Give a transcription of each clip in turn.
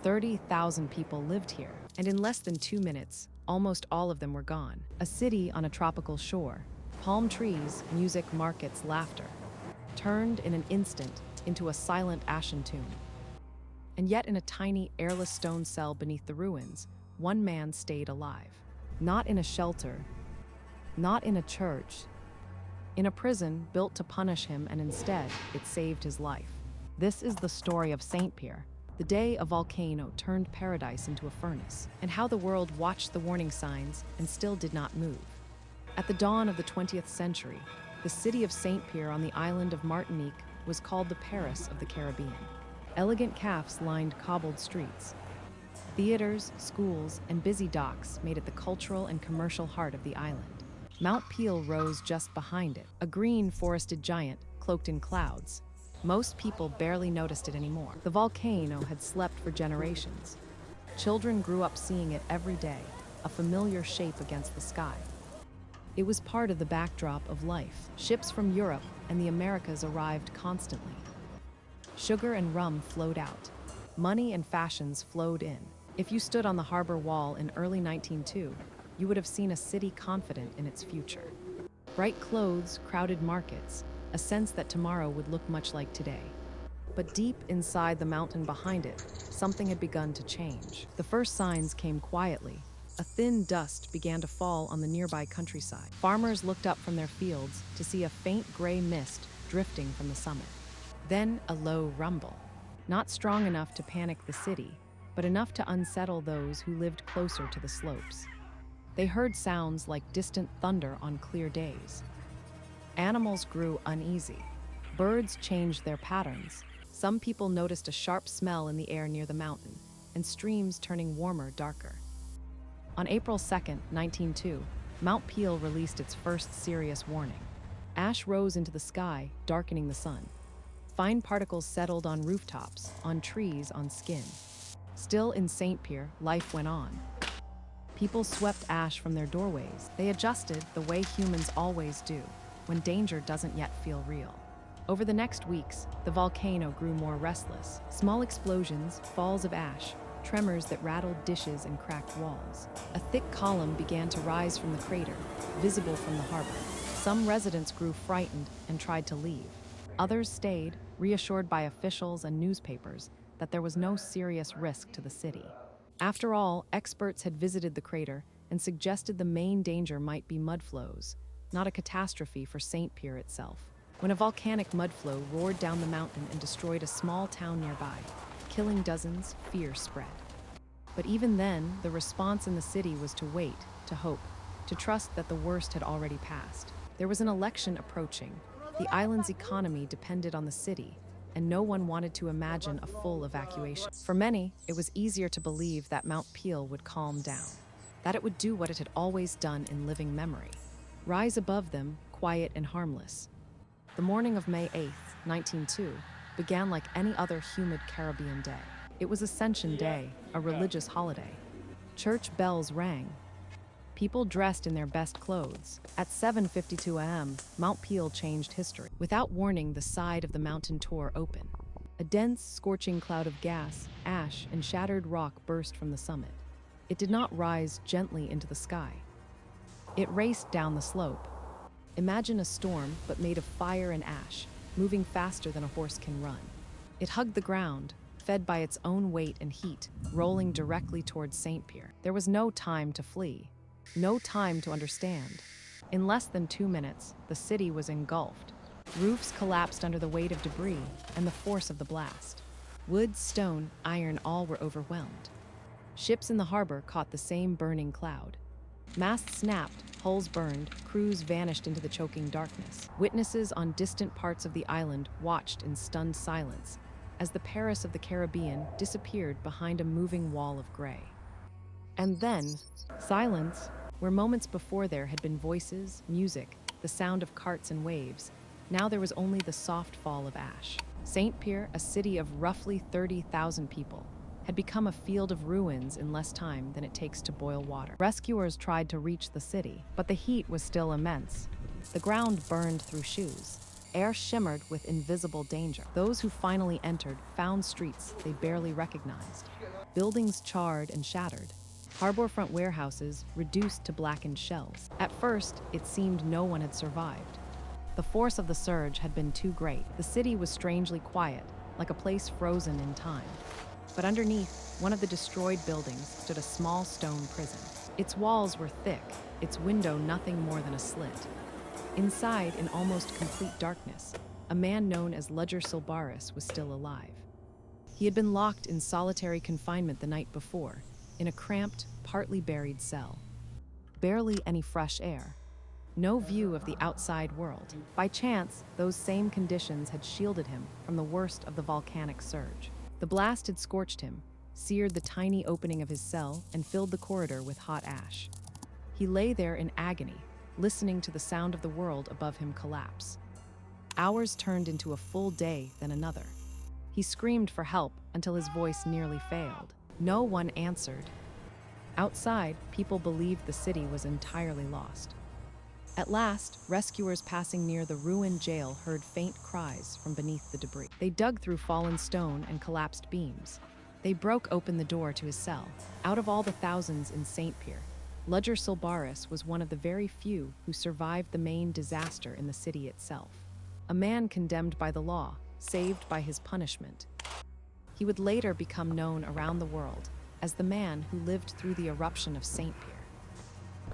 30,000 people lived here, and in less than 2 minutes, almost all of them were gone. A city on a tropical shore, palm trees, music, markets, laughter, turned in an instant into a silent ashen tomb. And yet in a tiny, airless stone cell beneath the ruins, one man stayed alive. Not in a shelter, not in a church, in a prison built to punish him, and instead, it saved his life. This is the story of Saint-Pierre, the day a volcano turned paradise into a furnace, and how the world watched the warning signs and still did not move. At the dawn of the 20th century, the city of Saint-Pierre on the island of Martinique was called the Paris of the Caribbean. Elegant cafes lined cobbled streets. Theaters, schools, and busy docks made it the cultural and commercial heart of the island. Mount Peel rose just behind it, a green forested giant cloaked in clouds. Most people barely noticed it anymore. The volcano had slept for generations. Children grew up seeing it every day, a familiar shape against the sky. It was part of the backdrop of life. Ships from Europe and the Americas arrived constantly. Sugar and rum flowed out. Money and fashions flowed in. If you stood on the harbor wall in early 1902, you would have seen a city confident in its future. Bright clothes, crowded markets, a sense that tomorrow would look much like today. But deep inside the mountain behind it, something had begun to change. The first signs came quietly. A thin dust began to fall on the nearby countryside. Farmers looked up from their fields to see a faint gray mist drifting from the summit. Then a low rumble. Not strong enough to panic the city, but enough to unsettle those who lived closer to the slopes. They heard sounds like distant thunder on clear days. Animals grew uneasy. Birds changed their patterns. Some people noticed a sharp smell in the air near the mountain, and streams turning warmer, darker. On April 2, 1902, Mount Peel released its first serious warning. Ash rose into the sky, darkening the sun. Fine particles settled on rooftops, on trees, on skin. Still in Saint-Pierre, life went on. People swept ash from their doorways. They adjusted the way humans always do, when danger doesn't yet feel real. Over the next weeks, the volcano grew more restless. Small explosions, falls of ash, tremors that rattled dishes and cracked walls. A thick column began to rise from the crater, visible from the harbor. Some residents grew frightened and tried to leave. Others stayed, reassured by officials and newspapers that there was no serious risk to the city. After all, experts had visited the crater and suggested the main danger might be mudflows, not a catastrophe for Saint-Pierre itself. When a volcanic mudflow roared down the mountain and destroyed a small town nearby, killing dozens, fear spread. But even then, the response in the city was to wait, to hope, to trust that the worst had already passed. There was an election approaching. The island's economy depended on the city, and no one wanted to imagine a full evacuation. For many, it was easier to believe that Mount Peel would calm down, that it would do what it had always done in living memory, rise above them, quiet and harmless. The morning of May 8, 1902, began like any other humid Caribbean day. It was Ascension Day, a religious holiday. Church bells rang. People dressed in their best clothes. At 7:52 a.m., Mount Peel changed history. Without warning, the side of the mountain tore open. A dense, scorching cloud of gas, ash, and shattered rock burst from the summit. It did not rise gently into the sky. It raced down the slope. Imagine a storm, but made of fire and ash, moving faster than a horse can run. It hugged the ground, fed by its own weight and heat, rolling directly towards Saint-Pierre. There was no time to flee. No time to understand. In less than 2 minutes, the city was engulfed. Roofs collapsed under the weight of debris and the force of the blast. Wood, stone, iron, all were overwhelmed. Ships in the harbor caught the same burning cloud. Masts snapped, hulls burned, crews vanished into the choking darkness. Witnesses on distant parts of the island watched in stunned silence as the Paris of the Caribbean disappeared behind a moving wall of gray. And then, silence, where moments before there had been voices, music, the sound of carts and waves. Now there was only the soft fall of ash. Saint-Pierre, a city of roughly 30,000 people, had become a field of ruins in less time than it takes to boil water. Rescuers tried to reach the city, but the heat was still immense. The ground burned through shoes. Air shimmered with invisible danger. Those who finally entered found streets they barely recognized. Buildings charred and shattered. Harborfront warehouses reduced to blackened shells. At first, it seemed no one had survived. The force of the surge had been too great. The city was strangely quiet, like a place frozen in time. But underneath one of the destroyed buildings stood a small stone prison. Its walls were thick, its window nothing more than a slit. Inside, in almost complete darkness, a man known as Ludger Silbaris was still alive. He had been locked in solitary confinement the night before, in a cramped, partly buried cell. Barely any fresh air. No view of the outside world. By chance, those same conditions had shielded him from the worst of the volcanic surge. The blast had scorched him, seared the tiny opening of his cell, and filled the corridor with hot ash. He lay there in agony, listening to the sound of the world above him collapse. Hours turned into a full day, then another. He screamed for help until his voice nearly failed. No one answered. Outside, people believed the city was entirely lost. At last, rescuers passing near the ruined jail heard faint cries from beneath the debris. They dug through fallen stone and collapsed beams. They broke open the door to his cell. Out of all the thousands in Saint-Pierre, Ludger Silbaris was one of the very few who survived the main disaster in the city itself. A man condemned by the law, saved by his punishment. He would later become known around the world as the man who lived through the eruption of Saint-Pierre.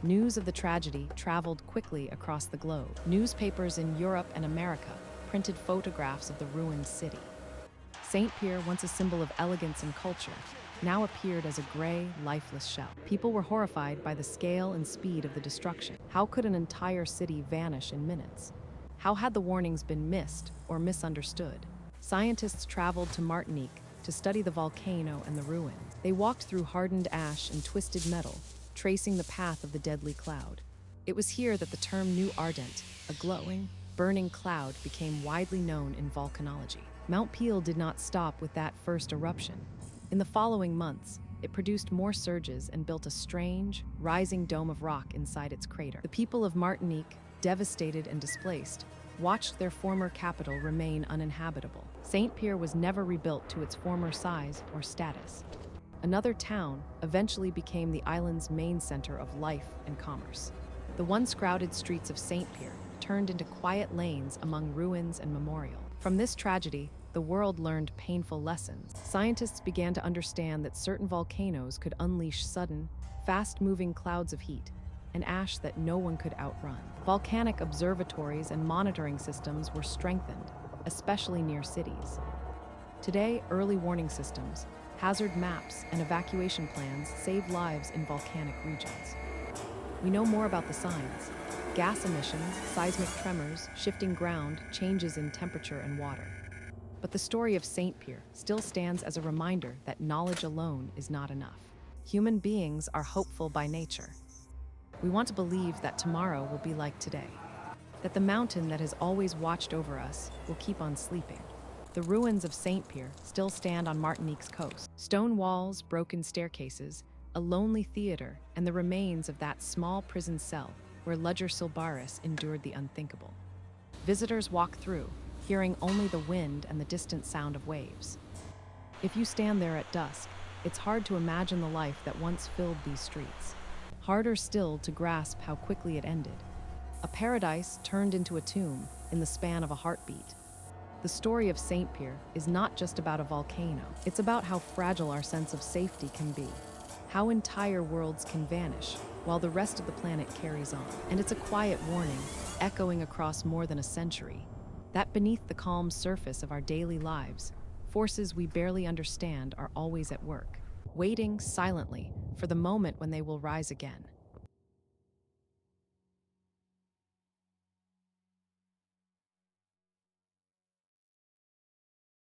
News of the tragedy traveled quickly across the globe. Newspapers in Europe and America printed photographs of the ruined city. Saint-Pierre, once a symbol of elegance and culture, now appeared as a gray, lifeless shell. People were horrified by the scale and speed of the destruction. How could an entire city vanish in minutes? How had the warnings been missed or misunderstood? Scientists traveled to Martinique to study the volcano and the ruins. They walked through hardened ash and twisted metal, tracing the path of the deadly cloud. It was here that the term New Ardent, a glowing, burning cloud, became widely known in volcanology. Mount Peel did not stop with that first eruption. In the following months, it produced more surges and built a strange, rising dome of rock inside its crater. The people of Martinique, devastated and displaced, watched their former capital remain uninhabitable. Saint-Pierre was never rebuilt to its former size or status. Another town eventually became the island's main center of life and commerce. The once crowded streets of Saint-Pierre turned into quiet lanes among ruins and memorial. From this tragedy, the world learned painful lessons. Scientists began to understand that certain volcanoes could unleash sudden, fast-moving clouds of heat and ash that no one could outrun. Volcanic observatories and monitoring systems were strengthened, especially near cities. Today, early warning systems, hazard maps, and evacuation plans save lives in volcanic regions. We know more about the signs: gas emissions, seismic tremors, shifting ground, changes in temperature and water. But the story of Saint-Pierre still stands as a reminder that knowledge alone is not enough. Human beings are hopeful by nature. We want to believe that tomorrow will be like today, that the mountain that has always watched over us will keep on sleeping. The ruins of Saint-Pierre still stand on Martinique's coast. Stone walls, broken staircases, a lonely theater, and the remains of that small prison cell where Ludger Silbaris endured the unthinkable. Visitors walk through, hearing only the wind and the distant sound of waves. If you stand there at dusk, it's hard to imagine the life that once filled these streets. Harder still to grasp how quickly it ended. A paradise turned into a tomb in the span of a heartbeat. The story of Saint-Pierre is not just about a volcano. It's about how fragile our sense of safety can be, how entire worlds can vanish while the rest of the planet carries on. And it's a quiet warning, echoing across more than a century, that beneath the calm surface of our daily lives, forces we barely understand are always at work, waiting silently for the moment when they will rise again.